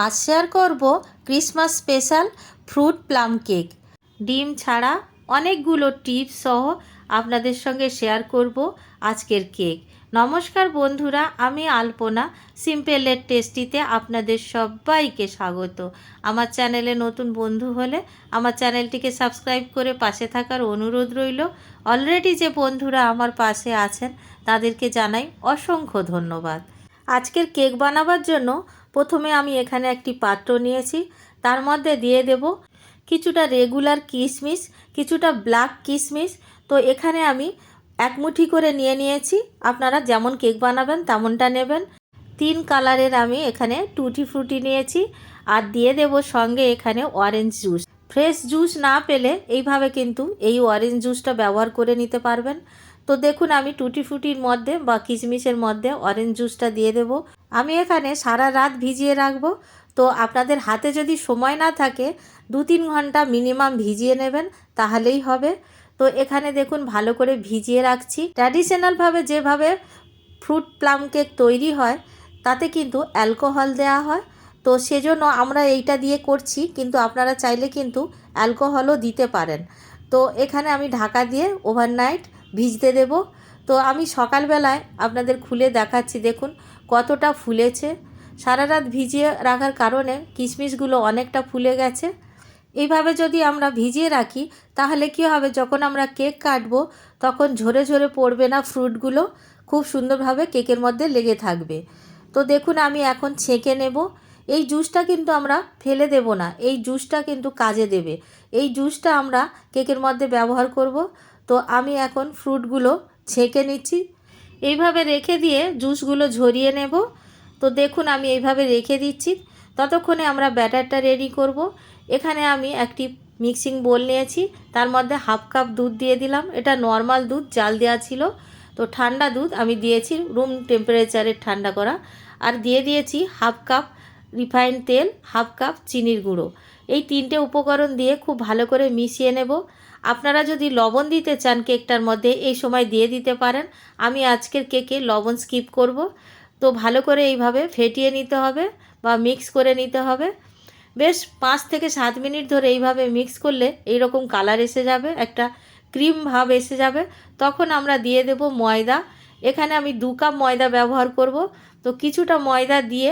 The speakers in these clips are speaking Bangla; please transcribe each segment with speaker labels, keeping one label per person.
Speaker 1: আজ শেয়ার করব Christmas special fruit plum cake. ডিম ছাড়া অনেকগুলো টিপস সহ আপনাদের সঙ্গে শেয়ার করব আজকের কেক। নমস্কার বন্ধুরা, আমি আলপনা সিম্পল এন্ড টেস্টিতে আপনাদের সবাইকে স্বাগত। আমার চ্যানেলে নতুন বন্ধু হলে আমার চ্যানেলটিকে সাবস্ক্রাইব করে পাশে থাকার অনুরোধ রইল। অলরেডি যে বন্ধুরা আমার পাশে আছেন তাদেরকে জানাই অসংখ্য ধন্যবাদ। আজকের কেক বানাবার জন্য প্রথমে আমি এখানে একটি পাত্র নিয়েছি, তার মধ্যে দিয়ে দেব কিছুটা রেগুলার কিশমিশ, কিছুটা ব্ল্যাক কিশমিশ। তো এখানে আমি এক মুঠি করে নিয়েছি, আপনারা যেমন কেক বানাবেন তেমনটা নেবেন। 3 কালারের আমি এখানে টুটি ফ্রুটি নিয়েছি, আর দিয়ে দেব সঙ্গে এখানে অরেঞ্জ জুস। ফ্রেশ জুস না পেলে এইভাবে কিন্তু এই অরেঞ্জ জুসটা ব্যবহার করে নিতে পারবেন। তো দেখুন, আমি টুটি ফ্রুটির মধ্যে বা কিশমিশের মধ্যে অরেঞ্জ জুসটা দিয়ে দেব। আমি এখানে সারা রাত ভিজিয়ে রাখবো। তো আপনাদের হাতে যদি সময় না থাকে 2-3 ঘন্টা মিনিমাম ভিজিয়ে নেবেন, তাহলেই হবে। তো এখানে দেখুন ভালো করে ভিজিয়ে রাখছি। ট্র্যাডিশনালভাবে যেভাবে ফ্রুট প্লাম কেক তৈরি হয় তাতে কিন্তু অ্যালকোহল দেওয়া হয়, তো সেজন্য আমরা এইটা দিয়ে করছি, কিন্তু আপনারা চাইলে কিন্তু অ্যালকোহলও দিতে পারেন। তো এখানে আমি ঢাকা দিয়ে ওভারনাইট ভিজতে দেব। তো আমি সকালবেলায় আপনাদের খুলে দেখাচ্ছি, দেখুন কতটা ফুলেছে। সারা রাত ভিজিয়ে রাখার কারণে কিশমিশগুলো অনেকটা ফুলে গেছে। এইভাবে যদি আমরা ভিজিয়ে রাখি তাহলে কী হবে, যখন আমরা কেক কাটবো তখন ঝরে ঝরে পড়বে না, ফ্রুটগুলো খুব সুন্দরভাবে কেকের মধ্যে লেগে থাকবে। তো দেখুন আমি এখন ছেঁকে নেব। এই জুসটা কিন্তু আমরা ফেলে দেব না, এই জুসটা কিন্তু কাজে দেবে। এই জুসটা আমরা কেকের মধ্যে ব্যবহার করব। তো আমি এখন ফ্রুটগুলো ছেঁকে নিচ্ছি, এইভাবে রেখে দিয়ে জুসগুলো ঝরিয়ে নেব। তো দেখুন আমি এইভাবে রেখে দিচ্ছি, ততক্ষণে আমরা ব্যাটারটা রেডি করব। এখানে আমি একটি মিক্সিং বোল নিয়েছি, তার মধ্যে হাফ কাপ দুধ দিয়ে দিলাম। এটা নর্মাল দুধ, জাল দেওয়া ছিল। তো ঠান্ডা দুধ আমি দিয়েছি, রুম টেম্পারেচারের ঠান্ডা করা। আর দিয়ে দিয়েছি হাফ কাপ রিফাইন্ড তেল, হাফ কাপ চিনির গুঁড়ো। এই 3টে উপকরণ দিয়ে খুব ভালো করে মিশিয়ে নেব। আপনারা যদি লবণ দিতে চান কেকটার মধ্যে এই সময় দিয়ে দিতে পারেন। আমি আজকের কেকে লবণ স্কিপ করব। তো ভালো করে এইভাবে ফেটিয়ে নিতে হবে বা মিক্স করে নিতে হবে। বেশ 5 থেকে 7 মিনিট ধরে এইভাবে মিক্স করলে এইরকম কালার এসে যাবে, একটা ক্রিম ভাব এসে যাবে। তখন আমরা দিয়ে দেব ময়দা। এখানে আমি 2 কাপ ময়দা ব্যবহার করব। তো কিছুটা ময়দা দিয়ে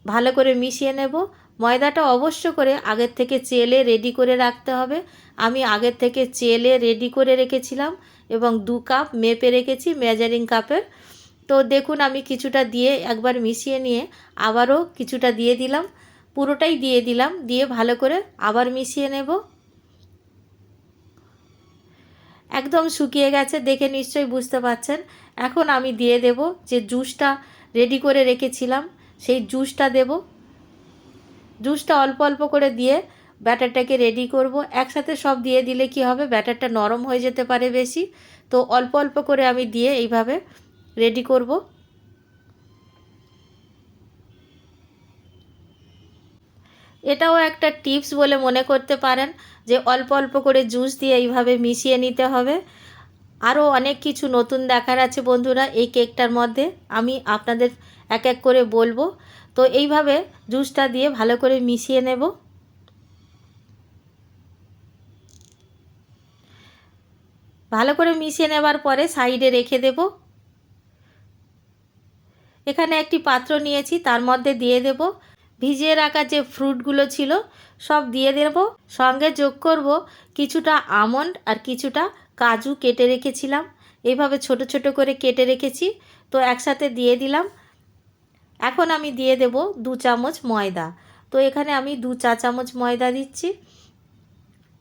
Speaker 1: ভালো করে মিশিয়ে নেব। ময়দাটা অবশ্য করে আগের থেকে চেলে রেডি করে রাখতে হবে। আমি আগের থেকে চেলে রেডি করে রেখেছিলাম এবং 2 কাপ মেপে রেখেছি মেজারিং কাপের। তো দেখুন আমি কিছুটা দিয়ে একবার মিশিয়ে নিয়ে আবারও কিছুটা দিয়ে দিলাম, পুরোটাই দিয়ে দিলাম, দিয়ে ভালো করে আবার মিশিয়ে নেব। একদম শুকিয়ে গেছে, দেখে নিশ্চয়ই বুঝতে পারছেন। এখন আমি দিয়ে দেব যে জুসটা রেডি করে রেখেছিলাম, সেই জুসটা দেব। জুসটা অল্প অল্প করে দিয়ে ব্যাটারটাকে রেডি করব। একসাথে সব দিয়ে দিলে কি হবে, ব্যাটারটা নরম হয়ে যেতে পারে বেশি। তো অল্প অল্প করে আমি দিয়ে এইভাবে রেডি করব। এটাও একটা টিপস বলে মনে করতে পারেন যে অল্প অল্প করে জুস দিয়ে এইভাবে মিশিয়ে নিতে হবে। আরও অনেক কিছু নতুন দেখার আছে বন্ধুরা এই কেকটার মধ্যে, আমি আপনাদের এক এক করে বলবো। তো এইভাবে জুসটা দিয়ে ভালো করে মিশিয়ে নেব। ভালো করে মিশিয়ে নেবার পরে সাইডে রেখে দেব। এখানে একটি পাত্র নিয়েছি, তার মধ্যে দিয়ে দেব ভিজিয়ে রাখা যে ফ্রুটগুলো ছিল সব দিয়ে দেব। সঙ্গে যোগ করব কিছুটা আমন্ড আর কিছুটা কাজু কেটে রেখেছিলাম, এইভাবে ছোট ছোট করে কেটে রেখেছি। তো একসাথে দিয়ে দিলাম। এখন আমি দিয়ে দেব 2 চামচ ময়দা। তো এখানে আমি 2 চা চামচ ময়দা দিচ্ছি।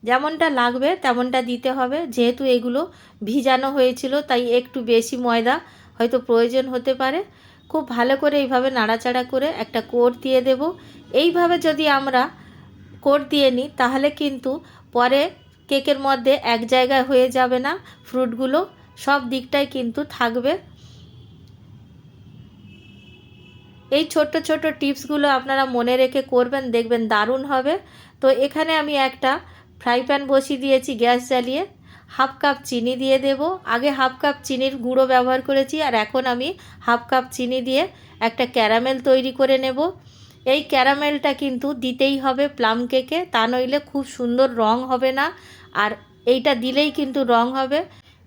Speaker 1: যেমনটা লাগবে তেমনটা দিতে হবে, যেহেতু এগুলো ভিজানো হয়েছিল তাই একটু বেশি ময়দা হয়তো প্রয়োজন হতে পারে। খুব ভালো করে এইভাবে নাড়াচাড়া করে একটা কোট দিয়ে দেব। এইভাবে যদি আমরা কোট দিয়ে নিই তাহলে কিন্তু পরে কেকের মধ্যে এক জায়গায় হয়ে যাবে না, ফ্রুটগুলো সব দিকটাই কিন্তু থাকবে। এই ছোট্ট ছোট্ট টিপসগুলো আপনারা মনে রেখে করবেন, দেখবেন দারুণ হবে। তো এখানে আমি একটা ফ্রাই প্যান বসিয়ে দিয়েছি গ্যাস জ্বালিয়ে। হাফ কাপ চিনি দিয়ে দেব। আগে হাফ কাপ চিনির গুঁড়ো ব্যবহার করেছি, আর এখন আমি হাফ কাপ চিনি দিয়ে একটা ক্যারামেল তৈরি করে নেব। এই ক্যারামেলটা কিন্তু দিতেই হবে প্লাম কেকে, তা নইলে খুব সুন্দর রং হবে না। আর এইটা দিলেই কিন্তু রং হবে।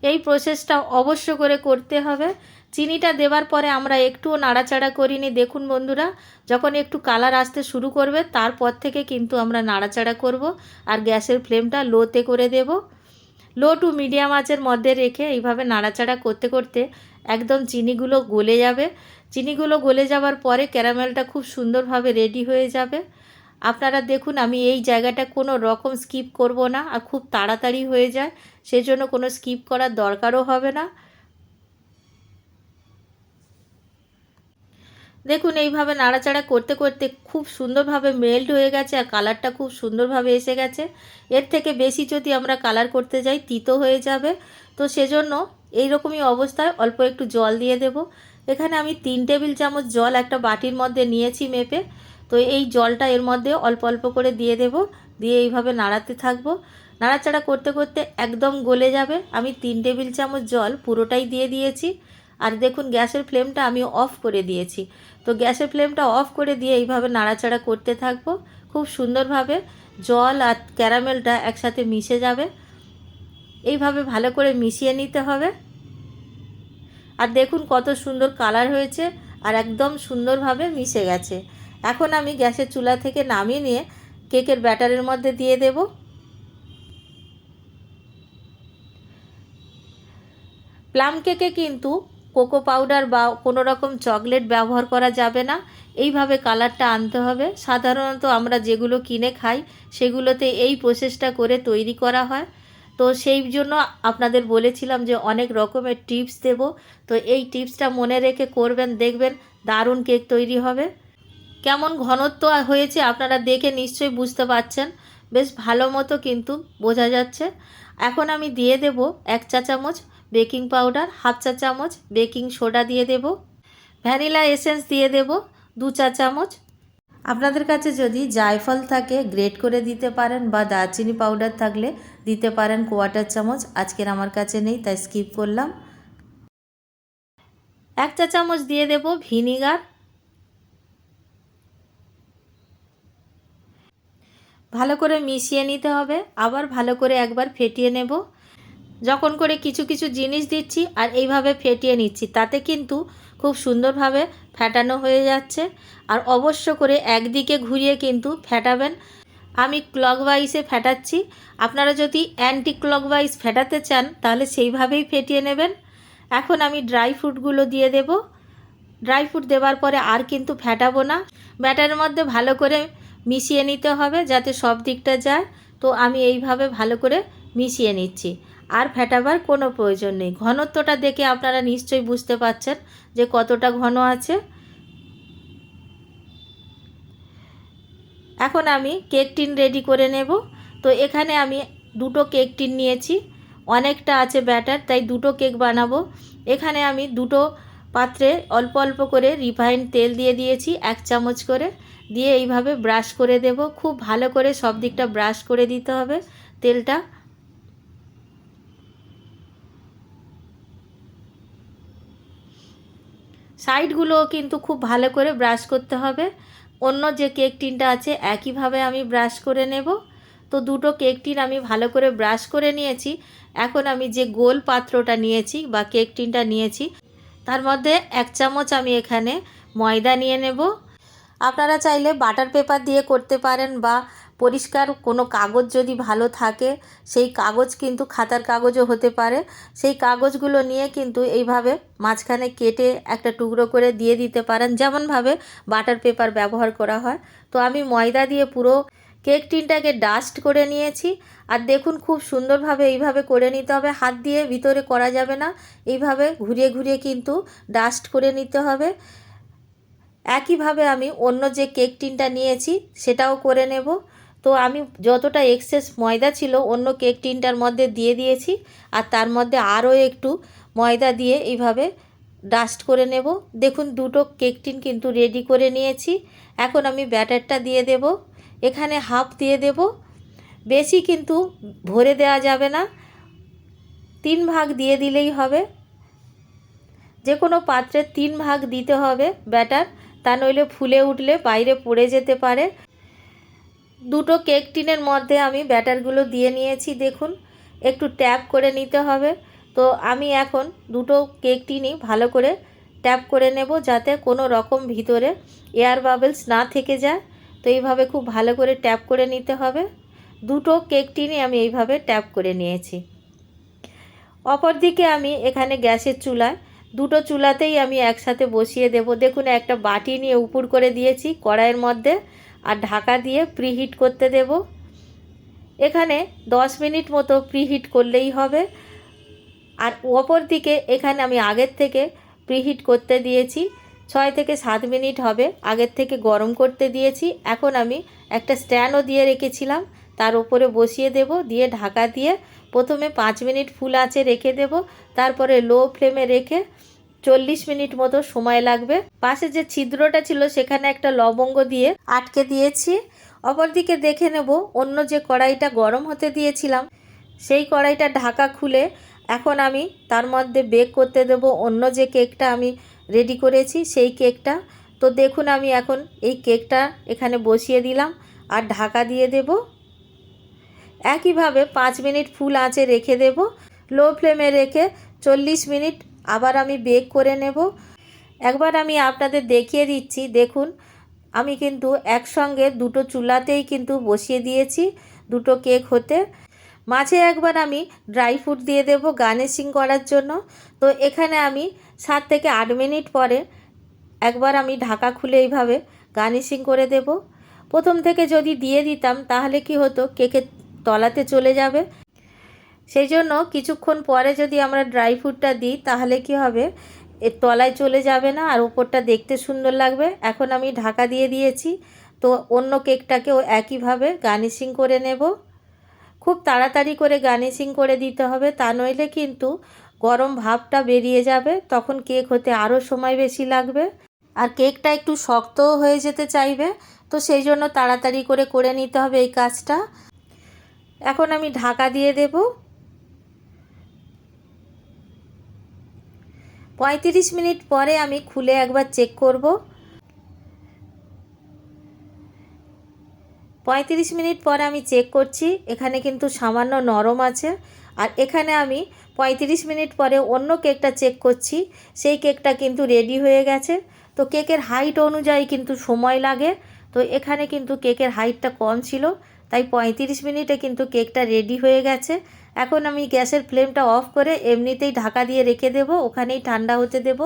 Speaker 1: এই প্রসেসটা অবশ্য করে করতে হবে। চিনিটা দেওয়ার পরে আমরা একটুও নাড়াচাড়া করিনি। দেখুন বন্ধুরা, যখন একটু কালার আসতে শুরু করবে তারপর থেকে কিন্তু আমরা নাড়াচাড়া করব। আর গ্যাসের ফ্লেমটা লোতে করে দেব। লো টু মিডিয়াম আঁচের মধ্যে রেখে এইভাবে নাড়াচাড়া করতে করতে একদম চিনিগুলো গলে যাবে। চিনিগুলো গলে যাওয়ার পরে ক্যারামেলটা খুব সুন্দরভাবে রেডি হয়ে যাবে। আপনারা দেখুন, আমি এই জায়গাটা কোনো রকম স্কিপ করব না, আর খুব তাড়াতাড়ি হয়ে যায়, সেজন্য কোনো স্কিপ করার দরকারও হবে না। দেখুন এইভাবে নাড়াচাড়া করতে করতে খুব সুন্দরভাবে মেল্ট হয়ে গেছে আর কালারটা খুব সুন্দরভাবে এসে গেছে। এর থেকে বেশি যদি আমরা কালার করতে যাই তিতো হয়ে যাবে। তো সেজন্য এইরকমই অবস্থায় অল্প একটু জল দিয়ে দেব। এখানে আমি 3 টেবিল চামচ জল একটা বাটির মধ্যে নিয়েছি মেপে। তো এই জলটা এর মধ্যে অল্প অল্প করে দিয়ে দেব। দিয়ে এইভাবে নাড়াতে থাকবো। নাড়াচাড়া করতে করতে একদম গলে যাবে। আমি 3 টেবিল চামচ জল পুরোটাই দিয়ে দিয়েছি। আর দেখুন গ্যাসের ফ্লেমটা আমি অফ করে দিয়েছি। তো গ্যাসের ফ্লেমটা অফ করে দিয়ে এইভাবে নাড়াচাড়া করতে থাকবো। খুব সুন্দরভাবে জল আর ক্যারামেলটা একসাথে মিশে যাবে। এইভাবে ভালো করে মিশিয়ে নিতে হবে। আর দেখুন কত সুন্দর কালার হয়েছে আর একদম সুন্দরভাবে মিশে গেছে। এখন আমি গ্যাসের চুলা থেকে নামিয়ে নিয়ে কেকের ব্যাটারের মধ্যে দিয়ে দেব। প্লাম কেকে কিন্তু কোকো পাউডার বা কোনো রকম চকলেট ব্যবহার করা যাবে না। এইভাবে কালারটা আনতে হবে। সাধারণত আমরা যেগুলো কিনে খাই সেগুলোতে এই প্রসেসটা করে তৈরি করা হয়। তো সেই জন্য আপনাদের বলেছিলাম যে অনেক রকমের টিপস দেব। তো এই টিপসটা মনে রেখে করবেন, দেখবেন দারুণ কেক তৈরি হবে। কেমন ঘনত্ব হয়েছে আপনারা দেখে নিশ্চয়ই বুঝতে পারছেন। বেশ ভালো মতো কিন্তু বোঝা যাচ্ছে। এখন আমি দিয়ে দেব 1 চা চামচ বেকিং পাউডার, হাফ চা চামচ বেকিং সোডা দিয়ে দেব, ভ্যানিলা এসেন্স দিয়ে দেব 2 চা চামচ। আপনাদের কাছে যদি জায়ফল থাকে গ্রেট করে দিতে পারেন, বা দারচিনি পাউডার থাকলে দিতে পারেন 1/4 চামচ। আজকের আমার কাছে নেই তাই স্কিপ করলাম। 1 চা চামচ দিয়ে দেব ভিনিগার। ভালো করে মিশিয়ে নিতে হবে। আবার ভালো করে একবার ফেটিয়ে নেব। যখন করে কিছু কিছু জিনিস দিচ্ছি আর এইভাবে ফেটিয়ে নিচ্ছি, তাতে কিন্তু খুব সুন্দরভাবে ফেটানো হয়ে যাচ্ছে। আর অবশ্য করে একদিকে ঘুরিয়ে কিন্তু ফেটাবেন। আমি ক্লকওয়াইজে ফেটাচ্ছি। আপনারা যদি অ্যান্টি ক্লকওয়াইজ ফেটাতে চান তাহলে সেইভাবেই ফেটিয়ে নেবেন। এখন আমি ড্রাই ফ্রুটগুলো দিয়ে দেব। ড্রাই ফ্রুট দেওয়ার পরে আর কিন্তু ফেটাবো না। ব্যাটারের মধ্যে ভালো করে মিশিয়ে নিতে হবে যাতে সব দিকটা যায়। তো আমি এইভাবে ভালো করে মিশিয়ে নিচ্ছি। আর ফেটাবার কোনো প্রয়োজন নেই। ঘনত্বটা দেখে আপনারা নিশ্চয়ই বুঝতে পারছেন যে কতটা ঘন আছে। এখন আমি কেক টিন রেডি করে নেব। তো এখানে আমি 2টো কেক টিন নিয়েছি। অনেকটা আছে ব্যাটার, তাই 2টো কেক বানাবো। এখানে আমি 2টো পাত্রে অল্প অল্প করে রিফাইন্ড তেল দিয়ে দিয়েছি 1 চামচ করে। দিয়ে এইভাবে ব্রাশ করে দেব। খুব ভালো করে সব দিকটা ব্রাশ করে দিতে হবে তেলটা। সাইডগুলোও কিন্তু খুব ভালো করে ব্রাশ করতে হবে। অন্য যে কেক টিনটা আছে একইভাবে আমি ব্রাশ করে নেব। তো 2টো কেক টিন আমি ভালো করে ব্রাশ করে নিয়েছি। এখন আমি যে গোল পাত্রটা নিয়েছি বা কেক টিনটা নিয়েছি তার মধ্যে 1 চামচ আমি এখানে ময়দা নিয়ে নেব। আপনারা চাইলে বাটার পেপার দিয়ে করতে পারেন, বা পরিষ্কার কোনো কাগজ যদি ভালো থাকে সেই কাগজ কিন্তু খাতার কাগজও হতে পারে। সেই কাগজগুলো নিয়ে কিন্তু এইভাবে মাঝখানে কেটে একটা টুকরো করে দিয়ে দিতে পারেন, যেমনভাবে বাটার পেপার ব্যবহার করা হয়। তো আমি ময়দা দিয়ে পুরো কেক টিনটাকে ডাস্ট করে নিয়েছি। আর দেখুন খুব সুন্দরভাবে এইভাবে করে নিতে হবে। হাত দিয়ে ভিতরে করা যাবে না, এইভাবে ঘুরিয়ে ঘুরিয়ে কিন্তু ডাস্ট করে নিতে হবে। একইভাবে আমি অন্য যে কেক টিনটা নিয়েছি সেটাও করে নেব। তো আমি যতটা এক্সেস ময়দা ছিল অন্য কেক টিনটার মধ্যে দিয়ে দিয়েছি, আর তার মধ্যে আরও একটু ময়দা দিয়ে এইভাবে ডাস্ট করে নেব। দেখুন 2টো কেক টিন কিন্তু রেডি করে নিয়েছি। এখন আমি ব্যাটারটা দিয়ে দেব। এখানে হাফ দিয়ে দেব, বেশি কিন্তু ভরে দেওয়া যাবে না, 3 ভাগ দিয়ে দিলেই হবে। যে কোনো পাত্রে 3 ভাগ দিতে হবে ব্যাটার, তা নইলে ফুলে উঠলে বাইরে পড়ে যেতে পারে। দুটো কেক টিনের মধ্যে আমি ব্যাটারগুলো দিয়ে নিয়েছি। দেখুন একটু ট্যাপ করে নিতে হবে। তো আমি এখন দুটো কেক টিনই ভালো করে ট্যাপ করে নেব, যাতে কোনো রকম ভিতরে এয়ার বাবলস না থেকে যায়। তো এইভাবে খুব ভালো করে ট্যাপ করে নিতে হবে। দুটো কেক টিনই আমি এইভাবে ট্যাপ করে নিয়েছি। অপরদিকে আমি এখানে গ্যাসের চুলায় দুটো চুলাতেই আমি একসাথে বসিয়ে দেব। দেখুন একটা বাটি নিয়ে উপর করে দিয়েছি কড়াইয়ের মধ্যে, আর ঢাকা দিয়ে প্রিহিট করতে দেব। এখানে 10 মিনিট মতো প্রিহিট করলেই হবে। আর অপর দিকে এখানে আমি আগের থেকে প্রিহিট করতে দিয়েছি 6 থেকে 7 মিনিট হবে, আগের থেকে গরম করতে দিয়েছি। এখন আমি একটা স্ট্যান্ডও দিয়ে রেখেছিলাম, তার উপরে বসিয়ে দেব, দিয়ে ঢাকা দিয়ে প্রথমে 5 মিনিট ফুল আঁচে রেখে দেব, তারপরে লো ফ্লেমে রেখে 40 মিনিট মতো সময় লাগবে। পাশে যে ছিদ্রটা ছিল সেখানে একটা লবঙ্গ দিয়ে আটকে দিয়েছি। অপরদিকে দেখে নেব অন্য যে কড়াইটা গরম হতে দিয়েছিলাম সেই কড়াইটা ঢাকা খুলে এখন আমি তার মধ্যে বেক করতে দেব অন্য যে কেকটা আমি রেডি করেছি সেই কেকটা। তো দেখুন আমি এখন এই কেকটা এখানে বসিয়ে দিলাম আর ঢাকা দিয়ে দেব। একইভাবে 5 মিনিট ফুল আঁচে রেখে দেব। লো ফ্লেমে রেখে 40 মিনিট আবার আমি বেক করে নেব। একবার আমি আপনাদের দেখিয়ে দিচ্ছি। দেখুন আমি কিন্তু একসঙ্গে দুটো চুলাতেই কিন্তু বসিয়ে দিয়েছি দুটো কেক হতে। মাঝে একবার আমি ড্রাই ফ্রুট দিয়ে দেব গার্নিশিং করার জন্য। তো এখানে আমি 7 থেকে 8 মিনিট পরে একবার আমি ঢাকা খুলে এইভাবে গার্নিশিং করে দেব। প্রথম থেকে যদি দিয়ে দিতাম তাহলে কি হতো, কেকের তলাতে চলে যাবে। সেই জন্য কিছুক্ষণ পরে যদি আমরা ড্রাই ফ্রুটটা দিই তাহলে কি হবে, এর তলায় চলে যাবে না আর উপরটা দেখতে সুন্দর লাগবে। এখন আমি ঢাকা দিয়ে দিয়েছি। তো অন্য কেকটাকেও একইভাবে গার্নিশিং করে নেব। খুব তাড়াতাড়ি করে গার্নিশিং করে দিতে হবে, তা নইলে কিন্তু গরম ভাবটা বেরিয়ে যাবে, তখন কেক হতে আরও সময় বেশি লাগবে আর কেকটা একটু শক্তও হয়ে যেতে চাইবে। তো সেই জন্য তাড়াতাড়ি করে নিতে হবে এই কাজটা। এখন আমি ঢাকা দিয়ে দেব। 35 মিনিট পরে আমি খুলে একবার চেক করব। 35 মিনিট পরে আমি চেক করছি, এখানে কিন্তু সামান্য নরম আছে। আর এখানে আমি 35 মিনিট পরে অন্য কেকটা চেক করছি, সেই কেকটা কিন্তু রেডি হয়ে গেছে। তো কেকের হাইট অনুযায়ী কিন্তু সময় লাগে। তো এখানে কিন্তু কেকের হাইটটা কম ছিল, তাই 35 মিনিটে কিন্তু কেকটা রেডি হয়ে গেছে। এখন আমি গ্যাসের ফ্লেমটা অফ করে এমনিতেই ঢাকা দিয়ে রেখে দেব, ওখানেই ঠান্ডা হতে দেব।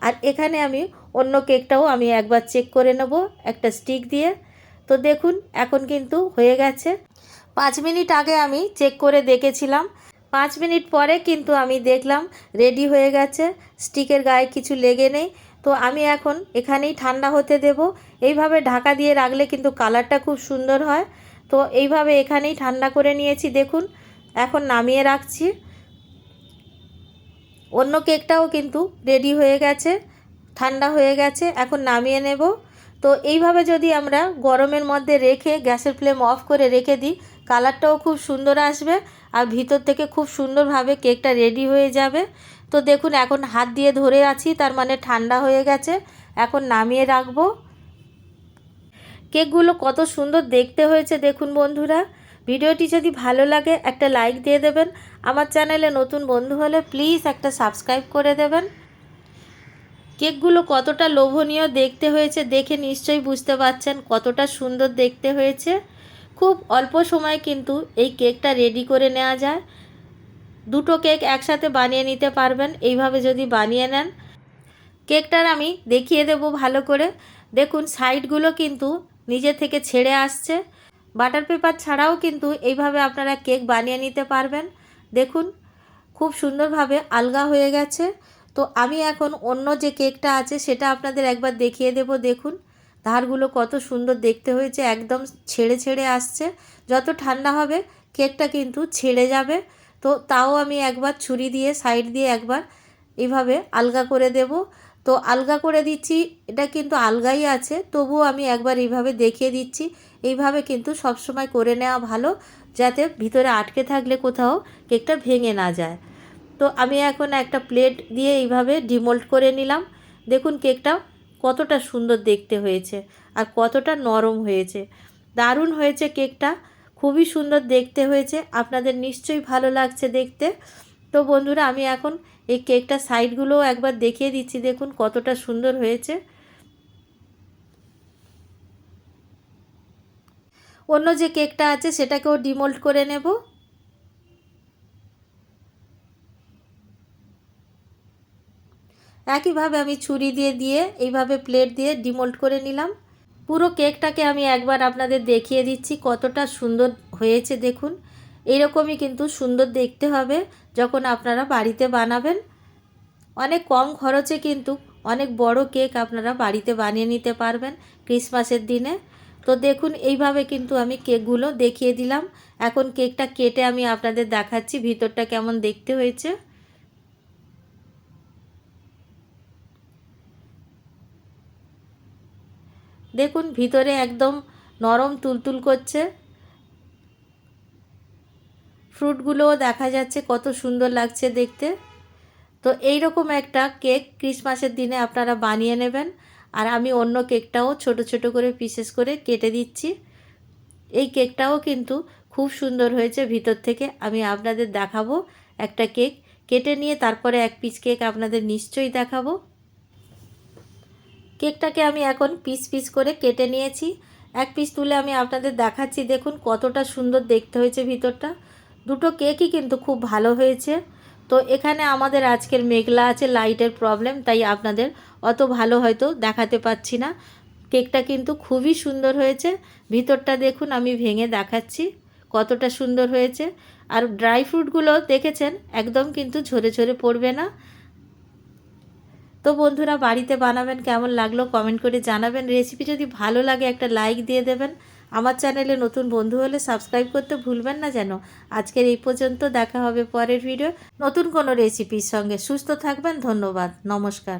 Speaker 1: আর এখানে আমি অন্য কেকটাও আমি একবার চেক করে নেব একটা স্টিক দিয়ে। তো দেখুন এখন কিন্তু হয়ে গেছে। 5 মিনিট আগে আমি চেক করে দেখেছিলাম, 5 মিনিট পরে কিন্তু আমি দেখলাম রেডি হয়ে গেছে, স্টিকের গায়ে কিছু লেগে নেই। তো আমি এখন এখানেই ঠান্ডা হতে দেব। এইভাবে ঢাকা দিয়ে রাখলে কিন্তু কালারটা খুব সুন্দর হয়। তো এইভাবে এখানেই ঠান্ডা করে নিয়েছি। দেখুন এখন নামিয়ে রাখছি। অন্য কেকটাও কিন্তু রেডি হয়ে গেছে, ঠান্ডা হয়ে গেছে, এখন নামিয়ে নেব। তো এইভাবে যদি আমরা গরমের মধ্যে রেখে গ্যাসের ফ্লেম অফ করে রেখে দিই, কালারটাও খুব সুন্দর আসবে আর ভিতর থেকে খুব সুন্দরভাবে কেকটা রেডি হয়ে যাবে। তো দেখুন এখন হাত দিয়ে ধরে আছি, তার মানে ঠান্ডা হয়ে গেছে। এখন নামিয়ে রাখবো। কেকগুলো কত সুন্দর দেখতে হয়েছে দেখুন বন্ধুরা। ভিডিওটি যদি ভালো লাগে একটা লাইক দিয়ে দেবেন। আমার চ্যানেলে নতুন বন্ধু হলে প্লিজ একটা সাবস্ক্রাইব করে দেবেন। কেকগুলো কতটা লোভনীয় দেখতে হয়েছে দেখে নিশ্চয়ই বুঝতে পারছেন কতটা সুন্দর দেখতে হয়েছে। খুব অল্প সময় কিন্তু এই কেকটা রেডি করে নেওয়া যায়। দুটো কেক একসাথে বানিয়ে নিতে পারবেন এইভাবে যদি বানিয়ে নেন। কেকটার আমি দেখিয়ে দেব ভালো করে। দেখুন সাইডগুলো কিন্তু নিজে থেকে ছেড়ে আসছে। বাটার পেপার ছাড়াও কিন্তু এইভাবে আপনারা কেক বানিয়ে নিতে পারবেন। দেখুন খুব সুন্দরভাবে আলগা হয়ে গেছে। তো আমি এখন অন্য যে কেকটা আছে সেটা আপনাদের একবার দেখিয়ে দেব। দেখুন ধারগুলো কত সুন্দর দেখতে হয়েছে, একদম ছেড়ে ছেড়ে আসছে। যত ঠান্ডা হবে কেকটা কিন্তু ছেড়ে যাবে। তো তাও আমি একবার ছুরি দিয়ে সাইড দিয়ে একবার এইভাবে আলগা করে দেব। তো আলগা করে দিচ্ছি, এটা কিন্তু আলগাই আছে, তবুও আমি একবার এইভাবে দেখিয়ে দিচ্ছি। এইভাবে কিন্তু সব সময় করে নেওয়া ভালো, যাতে ভিতরে আটকে থাকলে কোথাও কেকটা ভেঙে না যায়। তো আমি এখন একটা প্লেট দিয়ে এইভাবে ডিমোল্ড করে নিলাম। দেখুন কেকটা কতটা সুন্দর দেখতে হয়েছে আর কতটা নরম হয়েছে। দারুণ হয়েছে কেকটা, খুবই সুন্দর দেখতে হয়েছে, আপনাদের নিশ্চয়ই ভালো লাগছে দেখতে। তো বন্ধুরা আমি এখন এই কেকটা সাইডগুলোও একবার দেখিয়ে দিচ্ছি, দেখুন কতটা সুন্দর হয়েছে। অন্য যে কেকটা আছে সেটাকেও ডিমোল্ড করে নেব। একইভাবে আমি ছুরি দিয়ে এইভাবে প্লেট দিয়ে ডিমোল্ড করে নিলাম। পুরো কেকটাকে আমি একবার আপনাদের দেখিয়ে দিচ্ছি কতটা সুন্দর হয়েছে। দেখুন এইরকমই কিন্তু সুন্দর দেখতে হবে যখন আপনারা বাড়িতে বানাবেন। অনেক কম খরচে কিন্তু অনেক বড় কেক আপনারা বাড়িতে বানিয়ে নিতে পারবেন ক্রিসমাসের দিনে। তো দেখুন এইভাবে কিন্তু আমি কেকগুলো দেখিয়ে দিলাম। এখন কেকটা কেটে আমি আপনাদের দেখাচ্ছি ভিতরটা কেমন দেখতে হয়েছে। দেখুন ভিতরে একদম নরম তুলতুল করছে, ফ্রুটগুলোও দেখা যাচ্ছে কত সুন্দর লাগছে দেখতে। তো এই রকম একটা কেক ক্রিসমাসের দিনে আপনারা বানিয়ে নেবেন। আর আমি অন্য কেকটাও ছোট ছোট করে পিসেস করে কেটে দিচ্ছি। এই কেকটাও কিন্তু খুব সুন্দর হয়েছে ভিতর থেকে। আমি আপনাদের দেখাবো একটা কেক কেটে নিয়ে, তারপরে এক পিস কেক আপনাদের নিশ্চয়ই দেখাবো। কেকটাকে আমি এখন পিস পিস করে কেটে নিয়েছি। এক পিস তুলে আমি আপনাদের দেখাচ্ছি, দেখুন কতটা সুন্দর দেখতে হয়েছে ভিতরটা। দুটো কেকই কিন্তু খুব ভালো হয়েছে। তো এখানে আমাদের আজকের মেঘলা আছে, লাইটের প্রবলেম, তাই আপনাদের অত ভালো হয়তো দেখাতে পাচ্ছি না। কেকটা কিন্তু খুবই সুন্দর হয়েছে। ভিতরটা দেখুন আমি ভেঙে দেখাচ্ছি কতটা সুন্দর হয়েছে। আর ড্রাই ফ্রুটগুলো দেখেছেন একদম কিন্তু ঝরে ঝরে পড়বে না। তো বন্ধুরা বাড়িতে বানাবেন, কেমন লাগলো কমেন্ট করে জানাবেন। রেসিপি যদি ভালো লাগে একটা লাইক দিয়ে দেবেন। আমার চ্যানেলে নতুন বন্ধু হলে সাবস্ক্রাইব করতে ভুলবেন না যেন। আজকের এই পর্যন্ত, দেখা হবে পরের ভিডিও নতুন কোনো রেসিপির সঙ্গে। সুস্থ থাকবেন, ধন্যবাদ, নমস্কার।